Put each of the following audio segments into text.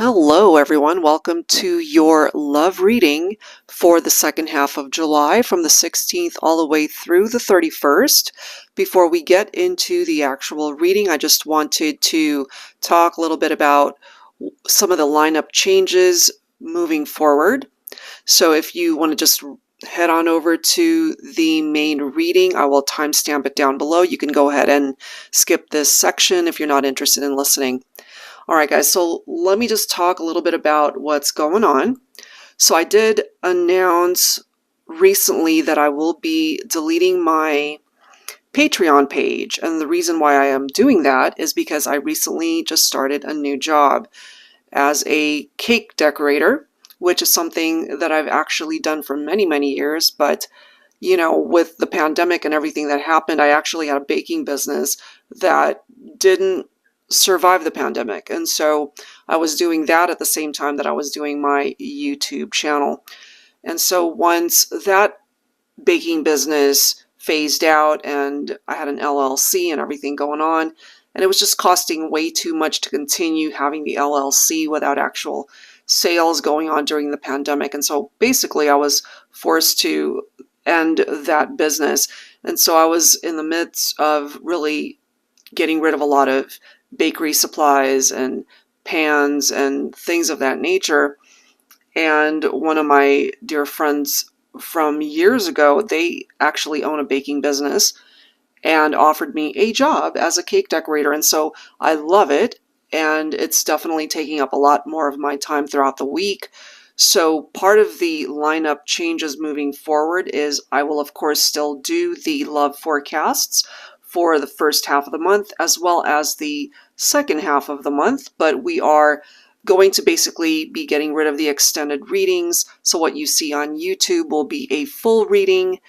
Hello, everyone. Welcome to your love reading for the second half of July from the 16th all the way through the 31st. Before we get into the actual reading, I just wanted to talk a little bit about some of the lineup changes moving forward. So if you want to just head on over to the main reading, I will timestamp it down below. You can go ahead and skip this section if you're not interested in listening. Alright guys, so let me just talk a little bit about what's going on. So I did announce recently that I will be deleting my Patreon page, and the reason why I am doing that is because I recently just started a new job as a cake decorator, which is something that I've actually done for many years, but with the pandemic and everything that happened, I actually had a baking business that didn't survive the pandemic, and so I was doing that at the same time that I was doing my YouTube channel. And so once that baking business phased out and I had an LLC and everything going on, and it was just costing way too much to continue having the LLC without actual sales going on during the pandemic, and so basically I was forced to end that business. And so I was in the midst of really getting rid of a lot of bakery supplies and pans and things of that nature. And one of my dear friends from years ago, they actually own a baking business and offered me a job as a cake decorator. And so I love it, and it's definitely taking up a lot more of my time throughout the week. So part of the lineup changes moving forward is I will of course still do the love forecasts for the first half of the month as well as the second half of the month, but we are going to basically be getting rid of the extended readings. So what you see on YouTube will be a full reading,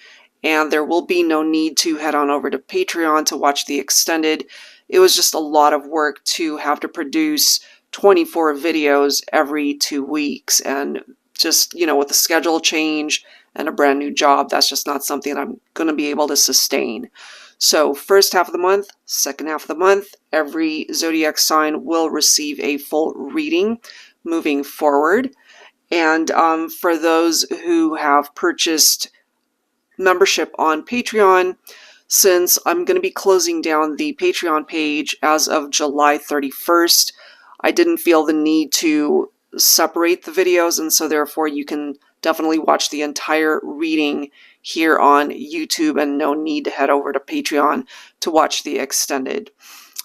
and there will be no need to head on over to Patreon to watch the extended. It was just a lot of work to have to produce 24 videos every 2 weeks, and just, with the schedule change and a brand new job, that's just not something I'm going to be able to sustain. So first half of the month, second half of the month, every zodiac sign will receive a full reading moving forward. And for those who have purchased membership on Patreon, since I'm going to be closing down the Patreon page as of July 31st, I didn't feel the need to separate the videos, and so therefore you can definitely watch the entire reading here on YouTube and no need to head over to Patreon to watch the extended.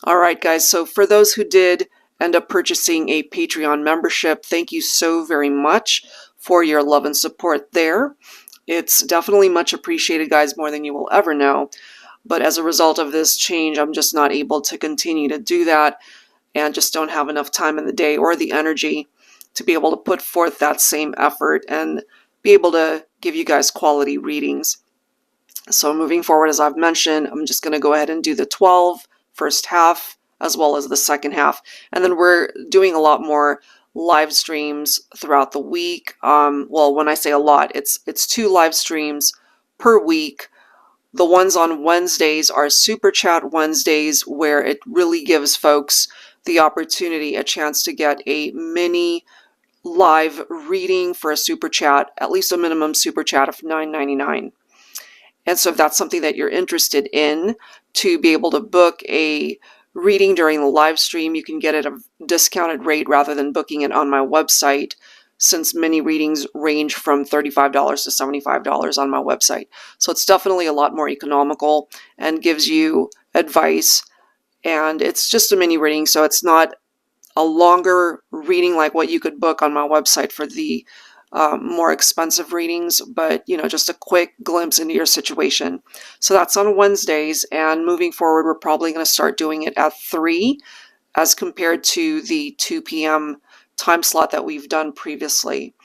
Alright guys, so for those who did end up purchasing a Patreon membership, thank you so very much for your love and support there. It's definitely much appreciated, guys, more than you will ever know. But as a result of this change, I'm just not able to continue to do that, and just don't have enough time in the day or the energy to be able to put forth that same effort and be able to give you guys quality readings. So moving forward, as I've mentioned, I'm just going to go ahead and do the 12 first half as well as the second half. And then we're doing a lot more live streams throughout the week. Well, when I say a lot, it's 2 live streams per week. The ones on Wednesdays are Super Chat Wednesdays, where it really gives folks the opportunity, a chance to get a mini live reading for a super chat, at least a minimum super chat of $9.99. And so if that's something that you're interested in, to be able to book a reading during the live stream, you can get it at a discounted rate rather than booking it on my website, since many readings range from $35 to $75 on my website. So it's definitely a lot more economical and gives you advice, and it's just a mini reading, so it's not a longer reading like what you could book on my website for the more expensive readings, but just a quick glimpse into your situation. So that's on Wednesdays, and moving forward we're probably going to start doing it at 3 as compared to the 2 p.m. time slot that we've done previously.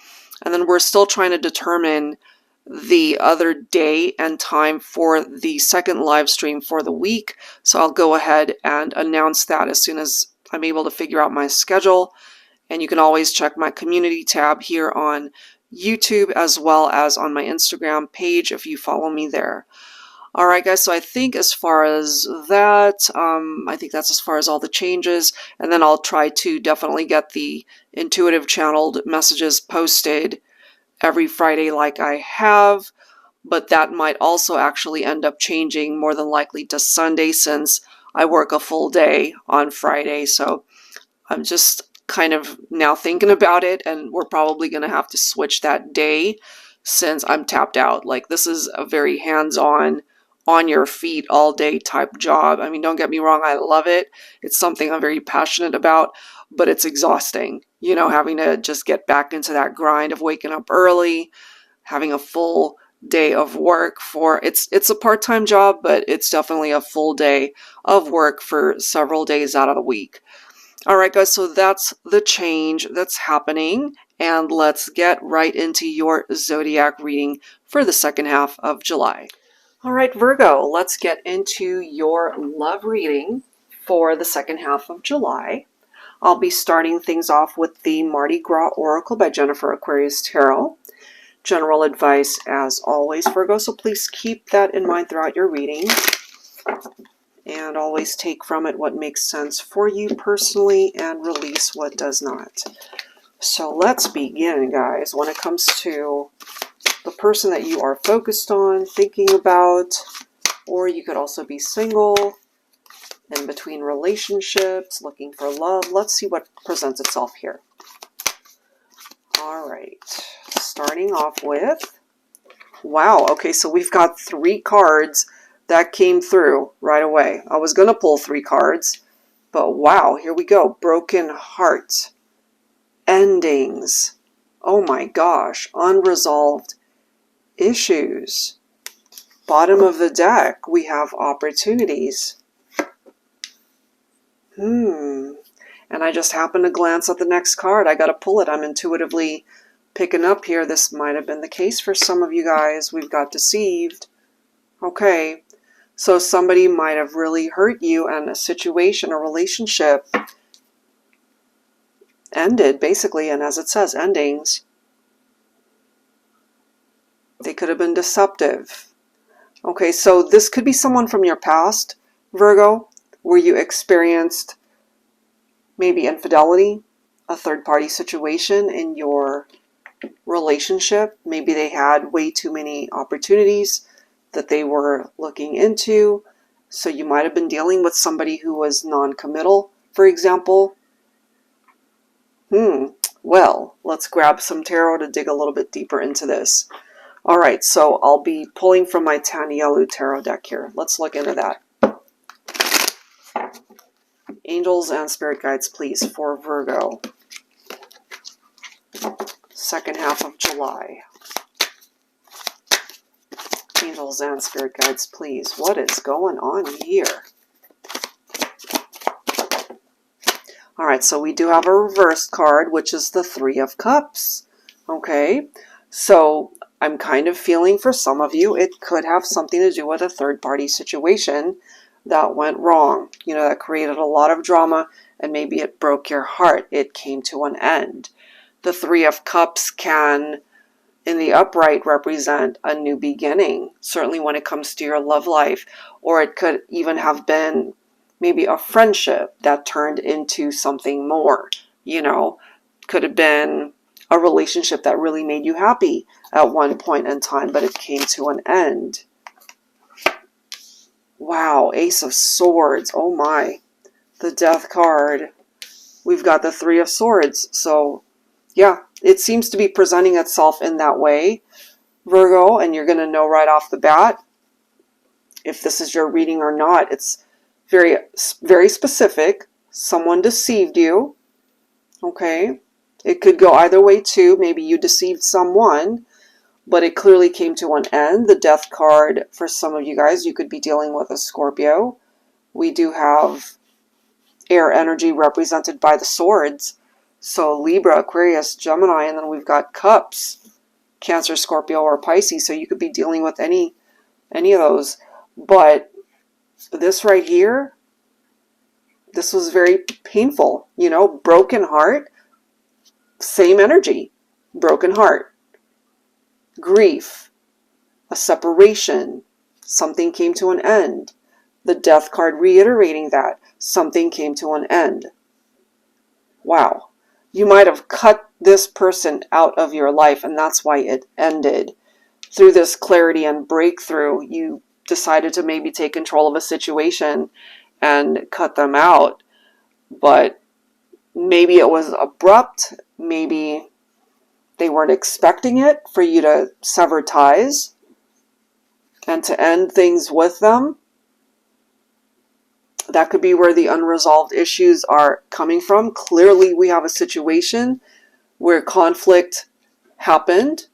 And then we're still trying to determine the other day and time for the second live stream for the week, so I'll go ahead and announce that as soon as I'm able to figure out my schedule. And you can always check my community tab here on YouTube as well as on my Instagram page if you follow me there. All right, guys, so I think as far as that, I think that's as far as all the changes. And then I'll try to definitely get the intuitive channeled messages posted every Friday like I have. But that might also actually end up changing more than likely to Sunday since I work a full day on Friday. So I'm just kind of now thinking about it, and we're probably going to have to switch that day since I'm tapped out. Like, this is a very hands-on, on your feet all day type job. I mean, don't get me wrong, I love it. It's something I'm very passionate about, but it's exhausting. You know, having to just get back into that grind of waking up early, having a full day of work for it's a part-time job, but it's definitely a full day of work for several days out of the week. All right, guys, so that's the change that's happening. And let's get right into your zodiac reading for the second half of July. All right, Virgo, let's get into your love reading for the second half of July. I'll be starting things off with the Mardi Gras Oracle by Jennifer Aquarius Tarot. General advice as always, Virgo, so please keep that in mind throughout your reading. And always take from it what makes sense for you personally and release what does not. So let's begin, guys. When it comes to the person that you are focused on, thinking about, or you could also be single, in between relationships, looking for love. Let's see what presents itself here. All right, starting off with, wow, okay, so we've got 3 cards that came through right away. I was going to pull 3 cards, but wow, here we go. Broken heart, endings, oh my gosh, unresolved issues. Bottom of the deck, we have opportunities. And I just happened to glance at the next card. I got to pull it. I'm intuitively picking up here. This might have been the case for some of you guys. We've got deceived. Okay. So somebody might have really hurt you and a situation, a relationship ended, basically. And as it says, endings. They could have been deceptive. Okay, so this could be someone from your past, Virgo, where you experienced maybe infidelity, a third-party situation in your relationship. Maybe they had way too many opportunities that they were looking into. So you might have been dealing with somebody who was non-committal, for example. Well, let's grab some tarot to dig a little bit deeper into this. All right, so I'll be pulling from my TANIELU tarot deck here. Let's look into that. Angels and spirit guides, please, for Virgo. Second half of July. Angels and spirit guides, please. What is going on here? All right, so we do have a reversed card, which is the 3 of Cups. Okay, so I'm kind of feeling for some of you, it could have something to do with a third-party situation that went wrong. You know, that created a lot of drama, and maybe it broke your heart. It came to an end. The 3 of Cups can, in the upright, represent a new beginning, certainly when it comes to your love life. Or it could even have been maybe a friendship that turned into something more. You know, could have been a relationship that really made you happy at one point in time, but it came to an end. Wow, Ace of Swords. Oh my. The Death card. We've got the 3 of Swords. So, yeah, it seems to be presenting itself in that way, Virgo, and you're going to know right off the bat if this is your reading or not. It's very, very specific. Someone deceived you. Okay. It could go either way too. Maybe you deceived someone, but it clearly came to an end. The Death card, for some of you guys, you could be dealing with a Scorpio. We do have air energy represented by the swords. So Libra, Aquarius, Gemini, and then we've got Cups, Cancer, Scorpio, or Pisces. So you could be dealing with any of those. But this right here, this was very painful. You know, broken heart, same energy. Broken heart, grief, a separation, Something came to an end. The Death card reiterating that. Something came to an end. Wow. You might have cut this person out of your life, and that's why it ended. Through this clarity and breakthrough, you decided to maybe take control of a situation and cut them out. But maybe it was abrupt. Maybe they weren't expecting it for you to sever ties and to end things with them. That could be where the unresolved issues are coming from. Clearly, we have a situation where conflict happened.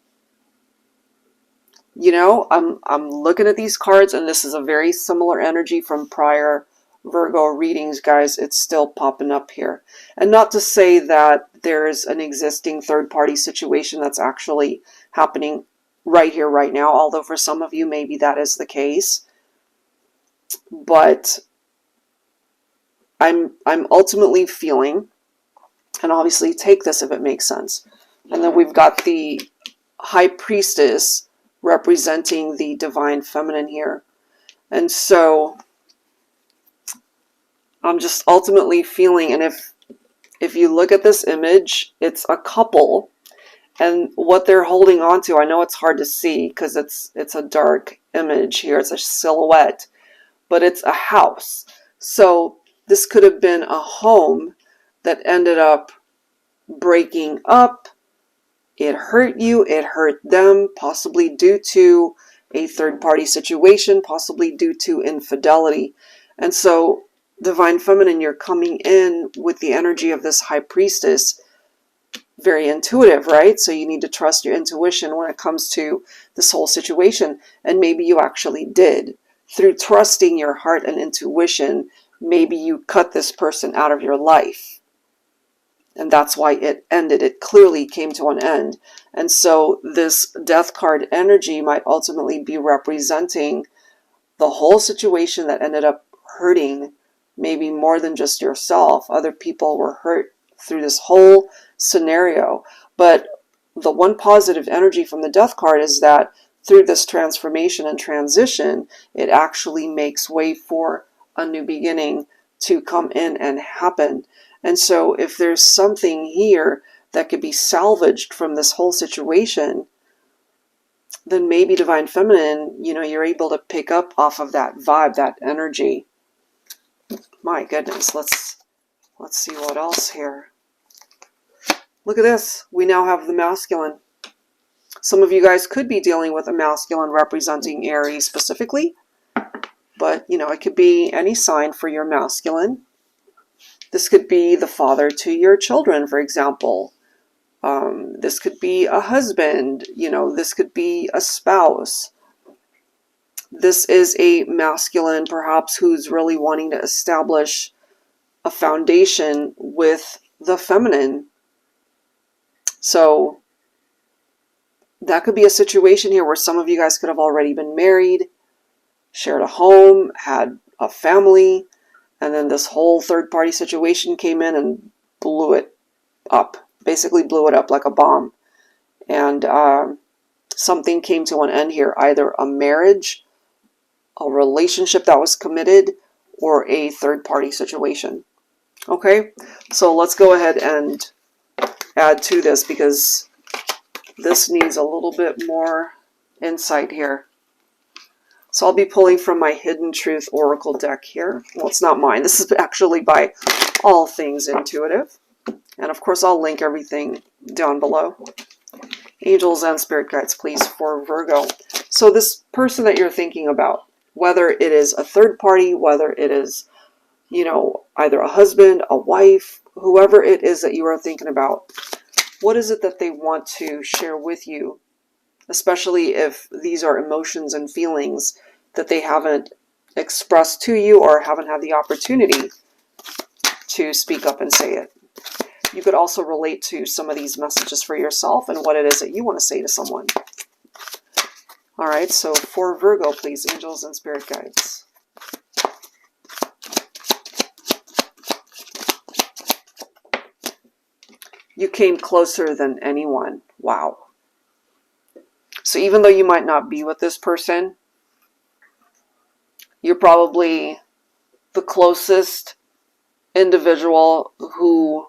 You know, I'm looking at these cards, and this is a very similar energy from prior Virgo readings, guys. It's still popping up here. And not to say that there's an existing third-party situation that's actually happening right here, right now, although for some of you, maybe that is the case. But I'm ultimately feeling, and obviously take this if it makes sense. And then we've got the High Priestess representing the Divine Feminine here. And so I'm just ultimately feeling, and if you look at this image, it's a couple, and what they're holding on to, I know it's hard to see because it's a dark image here, it's a silhouette, but it's a house. So this could have been a home that ended up breaking up. It hurt you, it hurt them, possibly due to a third-party situation, possibly due to infidelity. And so, Divine Feminine, you're coming in with the energy of this High Priestess, very intuitive, right? So you need to trust your intuition when it comes to this whole situation. And maybe you actually did. Through trusting your heart and intuition, maybe you cut this person out of your life. And that's why it ended. It clearly came to an end. And so this Death card energy might ultimately be representing the whole situation that ended up hurting maybe more than just yourself. Other people were hurt through this whole scenario. But the one positive energy from the Death card is that through this transformation and transition, it actually makes way for a new beginning to come in and happen. And so if there's something here that could be salvaged from this whole situation, then maybe Divine Feminine, you know, you're able to pick up off of that vibe, that energy. My goodness, let's see what else here. Look at this. We now have the masculine. Some of you guys could be dealing with a masculine representing Aries specifically, but, you know, it could be any sign for your masculine. This could be the father to your children, for example. This could be a husband, you know, this could be a spouse. This is a masculine, perhaps, who's really wanting to establish a foundation with the feminine. So that could be a situation here where some of you guys could have already been married, shared a home, had a family, and then this whole third-party situation came in and blew it up. Basically blew it up like a bomb. And something came to an end here. Either a marriage, a relationship that was committed, or a third-party situation. Okay? So let's go ahead and add to this because this needs a little bit more insight here. So I'll be pulling from my Hidden Truth Oracle deck here. Well, it's not mine. This is actually by All Things Intuitive. And of course, I'll link everything down below. Angels and spirit guides, please, for Virgo. So this person that you're thinking about, whether it is a third party, whether it is, you know, either a husband, a wife, whoever it is that you are thinking about, what is it that they want to share with you? Especially if these are emotions and feelings that they haven't expressed to you or haven't had the opportunity to speak up and say it. You could also relate to some of these messages for yourself and what it is that you want to say to someone. All right, so for Virgo, please, angels and spirit guides. You came closer than anyone. Wow. So even though you might not be with this person, You're probably the closest individual who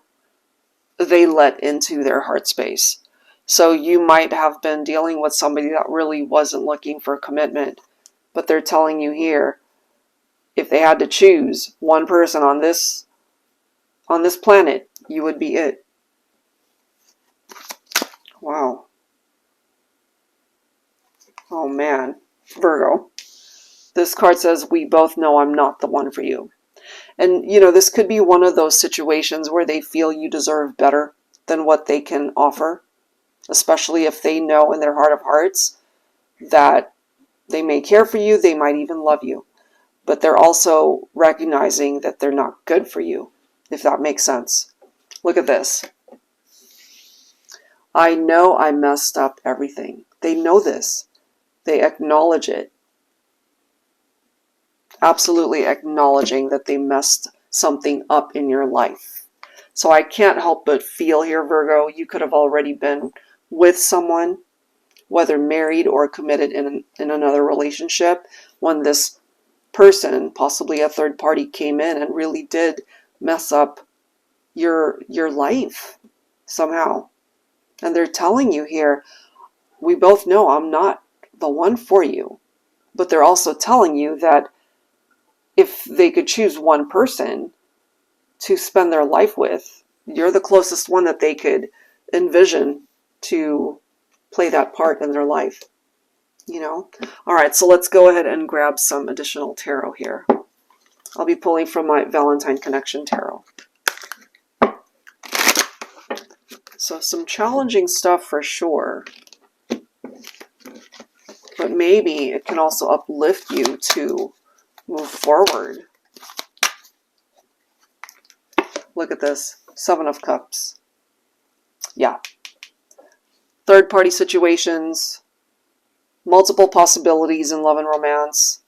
they let into their heart space. So you might have been dealing with somebody that really wasn't looking for commitment, but they're telling you here, if they had to choose one person on this planet, you would be it. Wow. Oh man, Virgo. This card says, we both know I'm not the one for you. And, you know, this could be one of those situations where they feel you deserve better than what they can offer, especially if they know in their heart of hearts that they may care for you, they might even love you, but they're also recognizing that they're not good for you, if that makes sense. Look at this. I know I messed up everything. They know this. They acknowledge it. Absolutely acknowledging that they messed something up in your life. So I can't help but feel here, Virgo, you could have already been with someone, whether married or committed in another relationship, when this person, possibly a third party, came in and really did mess up your life somehow. And they're telling you here, we both know I'm not the one for you. But they're also telling you that if they could choose one person to spend their life with, you're the closest one that they could envision to play that part in their life. You know? All right, so let's go ahead and grab some additional tarot here. I'll be pulling from my Valentine Connection Tarot. So some challenging stuff for sure. But maybe it can also uplift you to move forward. Look at this. 7 of Cups. Yeah. Third-party situations. Multiple possibilities in love and romance.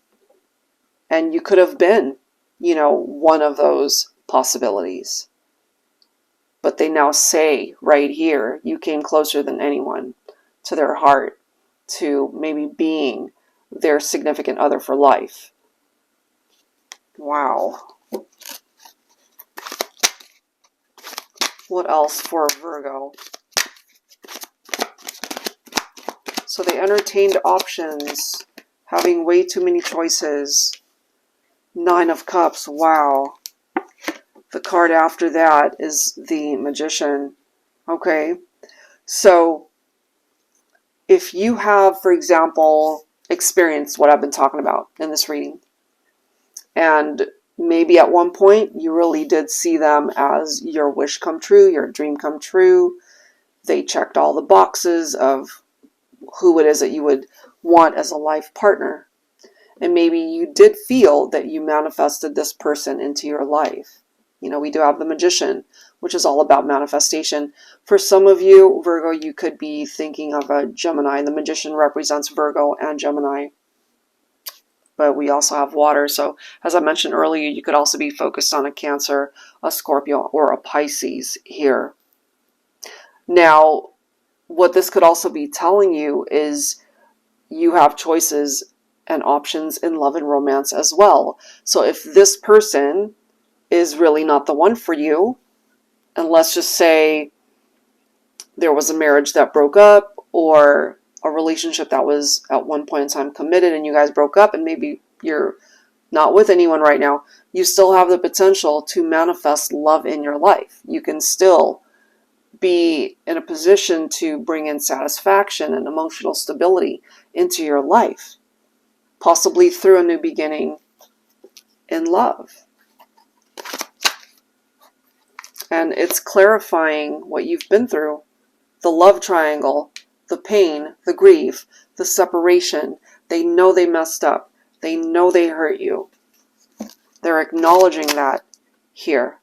And you could have been, you know, one of those possibilities. But they now say right here, you came closer than anyone to their heart, to maybe being their significant other for life. Wow. What else for Virgo? So they entertained options, having way too many choices. 9 of Cups, wow. The card after that is the Magician. Okay, so if you have, for example, experienced what I've been talking about in this reading, and maybe at one point you really did see them as your wish come true, your dream come true, they checked all the boxes of who it is that you would want as a life partner. And maybe you did feel that you manifested this person into your life. You know, we do have the Magician, which is all about manifestation. For some of you, Virgo, you could be thinking of a Gemini. The Magician represents Virgo and Gemini. But we also have water. So as I mentioned earlier, you could also be focused on a Cancer, a Scorpio, or a Pisces here. Now, what this could also be telling you is you have choices and options in love and romance as well. So if this person is really not the one for you, and let's just say there was a marriage that broke up, or a relationship that was at one point in time committed and you guys broke up, and maybe you're not with anyone right now, you still have the potential to manifest love in your life. You can still be in a position to bring in satisfaction and emotional stability into your life, possibly through a new beginning in love. And it's clarifying what you've been through, the love triangle, the pain, the grief, the separation. They know they messed up. They know they hurt you. They're acknowledging that here.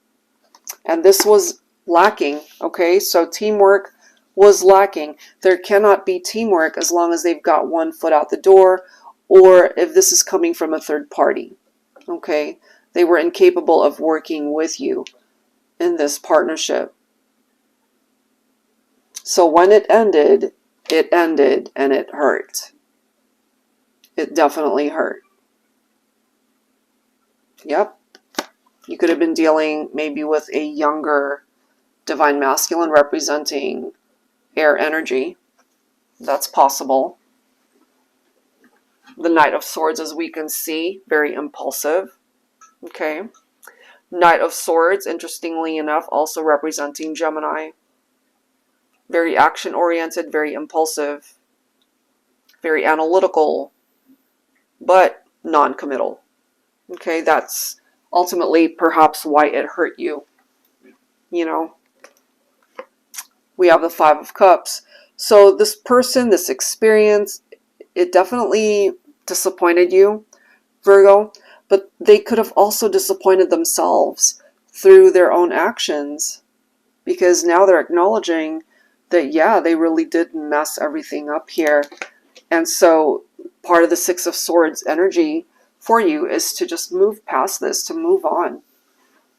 And this was lacking, okay? So teamwork was lacking. There cannot be teamwork as long as they've got one foot out the door, or if this is coming from a third party, okay? They were incapable of working with you in this partnership. So when it ended and it hurt. It definitely hurt. Yep. You could have been dealing maybe with a younger divine masculine representing air energy. That's possible. The Knight of Swords, as we can see, very impulsive. Okay. Knight of Swords, interestingly enough, also representing Gemini. Very action-oriented, very impulsive, very analytical, but non-committal. Okay, that's ultimately perhaps why it hurt you. You know, we have the Five of Cups. So this person, this experience, it definitely disappointed you, Virgo, but they could have also disappointed themselves through their own actions, because now they're acknowledging that, yeah, they really did mess everything up here. And so part of the Six of Swords energy for you is to just move past this, to move on.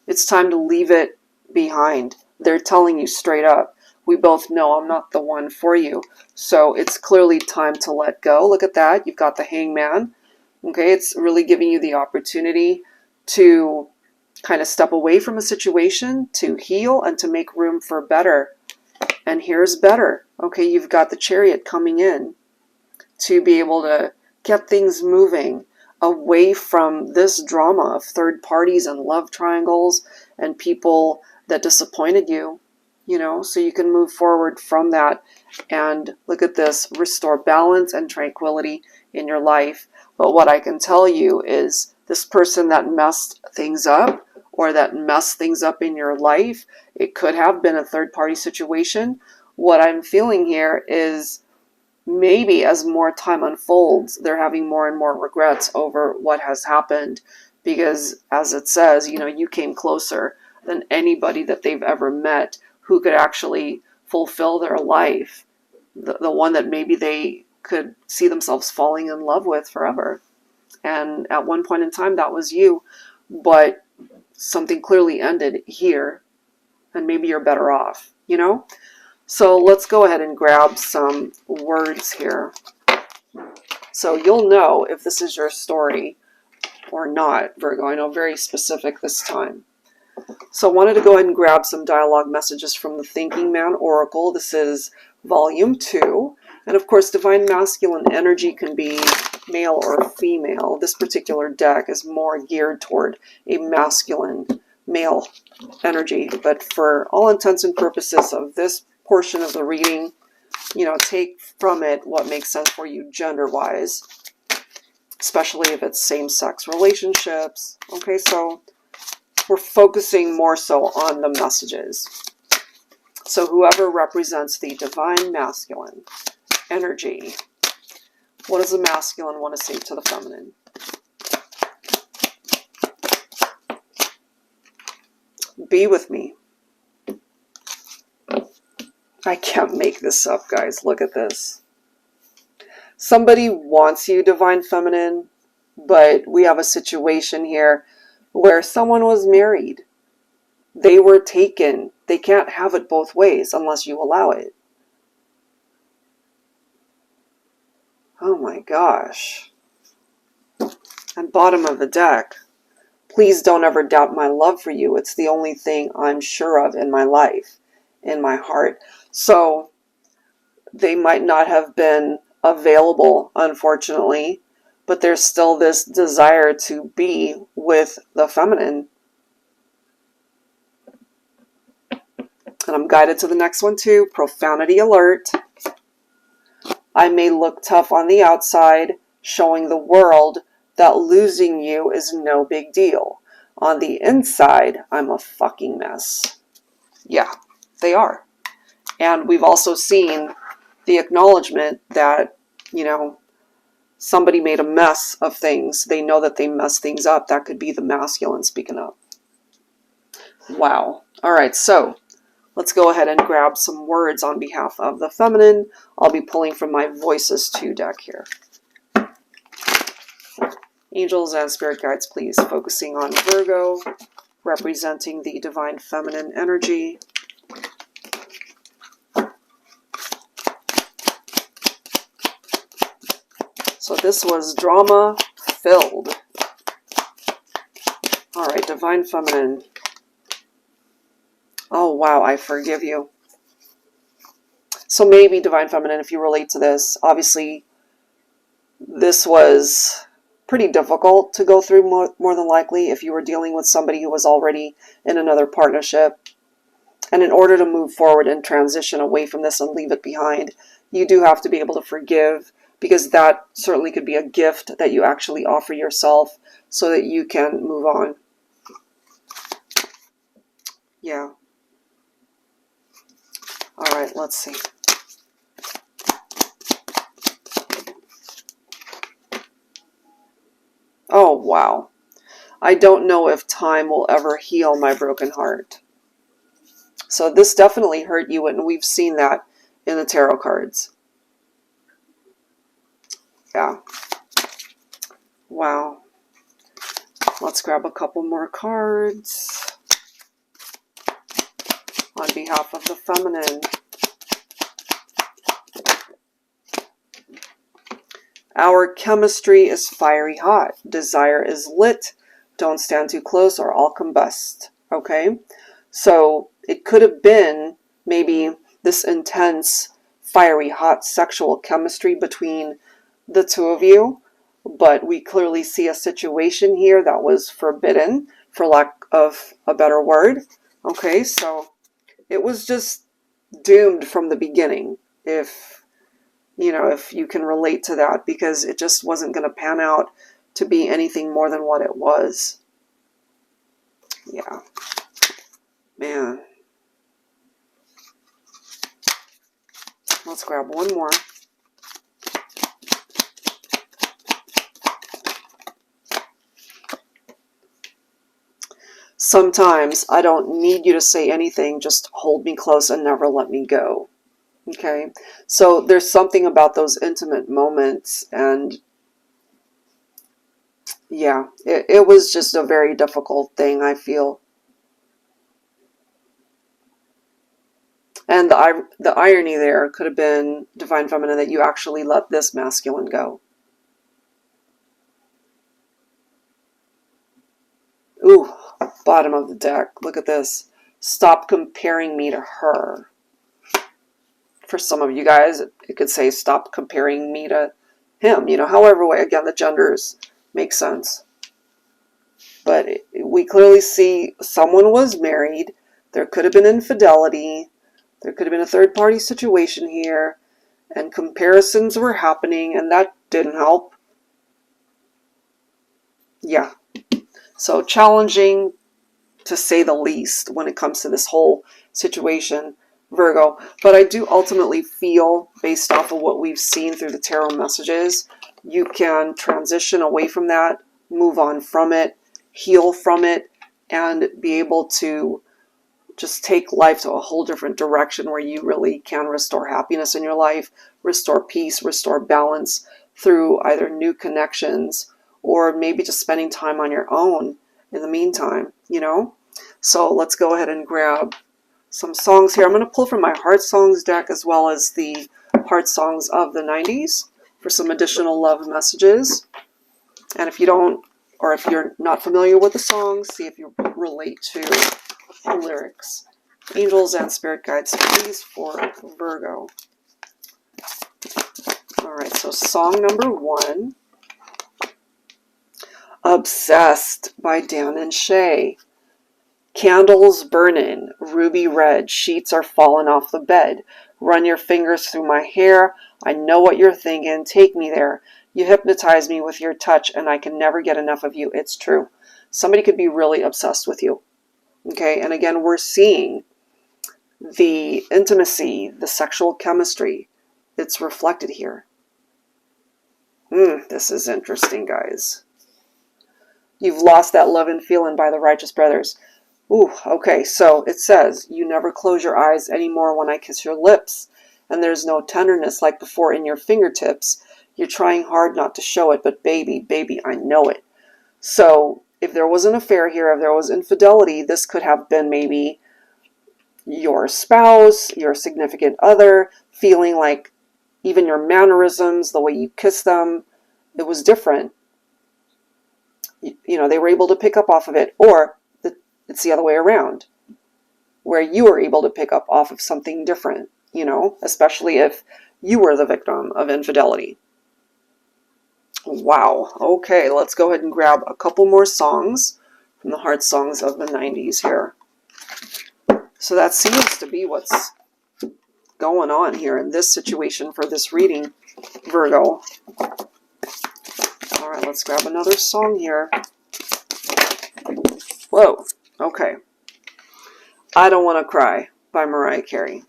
It's time to leave it behind. They're telling you straight up, we both know I'm not the one for you. So it's clearly time to let go. Look at that. You've got the Hangman. Okay, it's really giving you the opportunity to kind of step away from a situation, to heal, and to make room for better. And here's better. Okay, you've got the Chariot coming in to be able to get things moving away from this drama of third parties and love triangles and people that disappointed you, you know, so you can move forward from that and look at this, restore balance and tranquility in your life. But what I can tell you is this person that messed things up or that messed things up in your life, it could have been a third party situation. What I'm feeling here is maybe as more time unfolds, they're having more and more regrets over what has happened, because as it says, you know, you came closer than anybody that they've ever met who could actually fulfill their life, the one that maybe they could see themselves falling in love with forever. And at one point in time, that was you, but something clearly ended here, and maybe you're better off, you know? So let's go ahead and grab some words here. So you'll know if this is your story or not, Virgo. I know, very specific this time. So I wanted to go ahead and grab some dialogue messages from the Thinking Man Oracle. This is volume 2. And of course, divine masculine energy can be male or female. This particular deck is more geared toward a masculine male energy. But for all intents and purposes of this portion of the reading, you know, take from it what makes sense for you gender-wise, especially if it's same-sex relationships. Okay, so we're focusing more so on the messages. So whoever represents the divine masculine energy, what does the masculine want to say to the feminine? Be with me. I can't make this up, guys. Look at this. Somebody wants you, divine feminine, but we have a situation here where someone was married. They were taken. They can't have it both ways unless you allow it. Oh my gosh. And bottom of the deck. Please don't ever doubt my love for you. It's the only thing I'm sure of in my life, in my heart. So they might not have been available, unfortunately, but there's still this desire to be with the feminine. And I'm guided to the next one too. Profanity alert. I may look tough on the outside, showing the world that losing you is no big deal. On the inside, I'm a fucking mess. Yeah, they are. And we've also seen the acknowledgement that, you know, somebody made a mess of things. They know that they messed things up. That could be the masculine speaking up. Wow. All right, so let's go ahead and grab some words on behalf of the feminine. I'll be pulling from my Voices 2 deck here. Angels and spirit guides, please, focusing on Virgo, representing the divine feminine energy. So this was drama-filled. Divine Feminine. Oh, wow, I forgive you. So maybe, Divine Feminine, if you relate to this, obviously this was pretty difficult to go through more than likely if you were dealing with somebody who was already in another partnership. And in order to move forward and transition away from this and leave it behind, you do have to be able to forgive, because that certainly could be a gift that you actually offer yourself so that you can move on. Yeah. All right, let's see. Oh, wow. I don't know if time will ever heal my broken heart. So this definitely hurt you, and we've seen that in the tarot cards. Yeah. Wow. Let's grab a couple more cards on behalf of the feminine. Our chemistry is fiery hot. Desire is lit. Don't stand too close or I'll combust. Okay? So it could have been maybe this intense, fiery hot sexual chemistry between the two of you, but we clearly see a situation here that was forbidden, for lack of a better word. Okay, so it was just doomed from the beginning, if you can relate to that, because it just wasn't going to pan out to be anything more than what it was. Yeah. Man. Let's grab one more. Sometimes I don't need you to say anything, just hold me close and never let me go. Okay, so there's something about those intimate moments, and yeah, it was just a very difficult thing, I feel. And the irony there could have been, Divine Feminine, that you actually let this masculine go. Ooh, bottom of the deck. Look at this. Stop comparing me to her. For some of you guys, it could say stop comparing me to him. However way, again, the genders make sense. But we clearly see someone was married. There could have been infidelity. There could have been a third-party situation here. And comparisons were happening, and that didn't help. Yeah. So challenging, to say the least, when it comes to this whole situation, Virgo. But I do ultimately feel, based off of what we've seen through the tarot messages, you can transition away from that, move on from it, heal from it, and be able to just take life to a whole different direction where you really can restore happiness in your life, restore peace, restore balance through either new connections or maybe just spending time on your own in the meantime, So let's go ahead and grab some songs here. I'm going to pull from my Heart Songs deck as well as the Heart Songs of the 90s for some additional love messages. And if you don't, or if you're not familiar with the songs, see if you relate to the lyrics. Angels and spirit guides, please, for Virgo. All right, so song number 1, Obsessed by Dan and Shay. Candles burning, ruby red, sheets are falling off the bed. Run your fingers through my hair, I know what you're thinking, take me there. You hypnotize me with your touch, and I can never get enough of you. It's true. Somebody could be really obsessed with you. Okay, and again, we're seeing the intimacy, the sexual chemistry. It's reflected here. This is interesting, guys. You've lost that love and feeling by the Righteous Brothers. Ooh, okay, so it says, you never close your eyes anymore when I kiss your lips, and there's no tenderness like before in your fingertips. You're trying hard not to show it, but baby, I know it. So if there was an affair here, if there was infidelity, this could have been maybe your spouse, your significant other, feeling like even your mannerisms, the way you kiss them, it was different. They were able to pick up off of it. Or It's the other way around, where you are able to pick up off of something different, you know, especially if you were the victim of infidelity. Wow. Okay, let's go ahead and grab a couple more songs from the heart songs of the 90s here. So that seems to be what's going on here in this situation for this reading, Virgo. All right, let's grab another song here. Whoa. Okay. I Don't Want to Cry by Mariah Carey.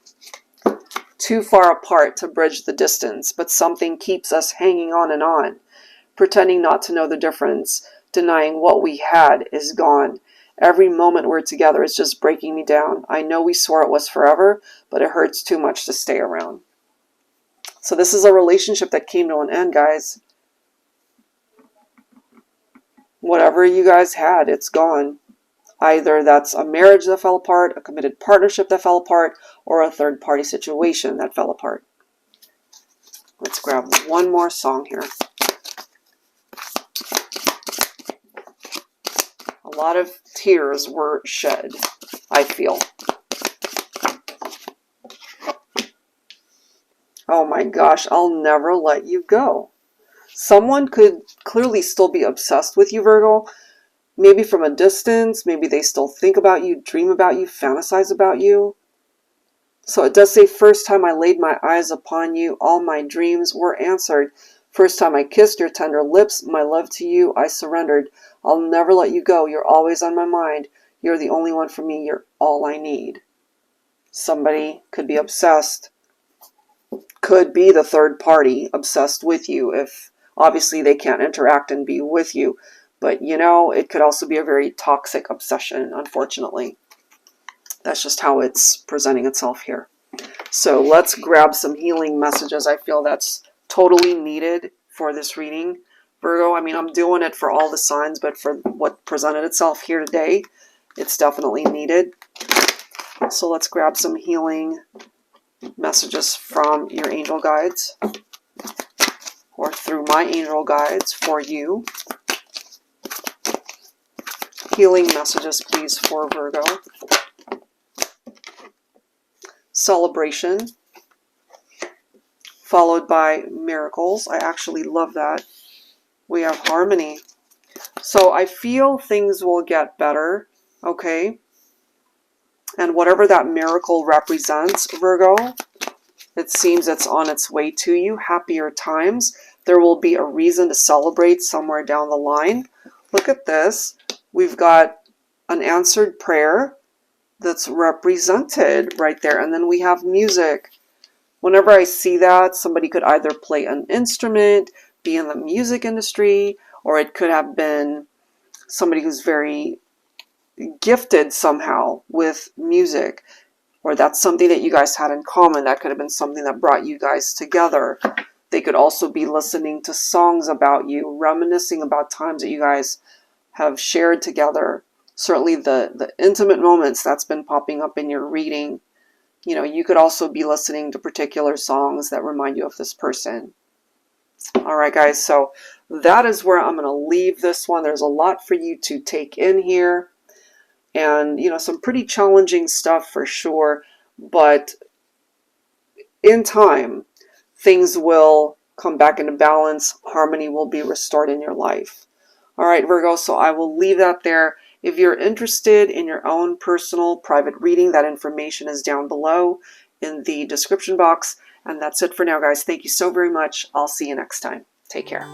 Too far apart to bridge the distance, but something keeps us hanging on, pretending not to know the difference, denying what we had is gone. Every moment we're together is just breaking me down. I know we swore it was forever, but it hurts too much to stay around. So this is a relationship that came to an end, guys. Whatever you guys had, it's gone. Either that's a marriage that fell apart, a committed partnership that fell apart, or a third-party situation that fell apart. Let's grab one more song here. A lot of tears were shed, I feel. Oh my gosh, I'll never let you go. Someone could clearly still be obsessed with you, Virgo. Maybe from a distance, maybe they still think about you, dream about you, fantasize about you. So it does say, first time I laid my eyes upon you, all my dreams were answered. First time I kissed your tender lips, my love to you I surrendered. I'll never let you go, you're always on my mind. You're the only one for me, you're all I need. Somebody could be obsessed. Could be the third party obsessed with you, if obviously they can't interact and be with you. But, you know, it could also be a very toxic obsession, unfortunately. That's just how it's presenting itself here. So let's grab some healing messages. I feel that's totally needed for this reading, Virgo. I mean, I'm doing it for all the signs, but for what presented itself here today, it's definitely needed. So let's grab some healing messages from your angel guides, or through my angel guides for you. Healing messages, please, for Virgo. Celebration, followed by miracles. I actually love that. We have harmony. So I feel things will get better, okay? And whatever that miracle represents, Virgo, it seems it's on its way to you. Happier times. There will be a reason to celebrate somewhere down the line. Look at this. We've got an answered prayer that's represented right there. And then we have music. Whenever I see that, somebody could either play an instrument, be in the music industry, or it could have been somebody who's very gifted somehow with music, or that's something that you guys had in common. That could have been something that brought you guys together. They could also be listening to songs about you, reminiscing about times that you guys have shared together. Certainly the intimate moments that's been popping up in your reading. You know, you could also be listening to particular songs that remind you of this person. All right, guys, so that is where I'm going to leave this one. There's a lot for you to take in here. And, you know, some pretty challenging stuff for sure. But in time, things will come back into balance. Harmony will be restored in your life. All right, Virgo, so I will leave that there. If you're interested in your own personal private reading, that information is down below in the description box. And that's it for now, guys. Thank you so very much. I'll see you next time. Take care.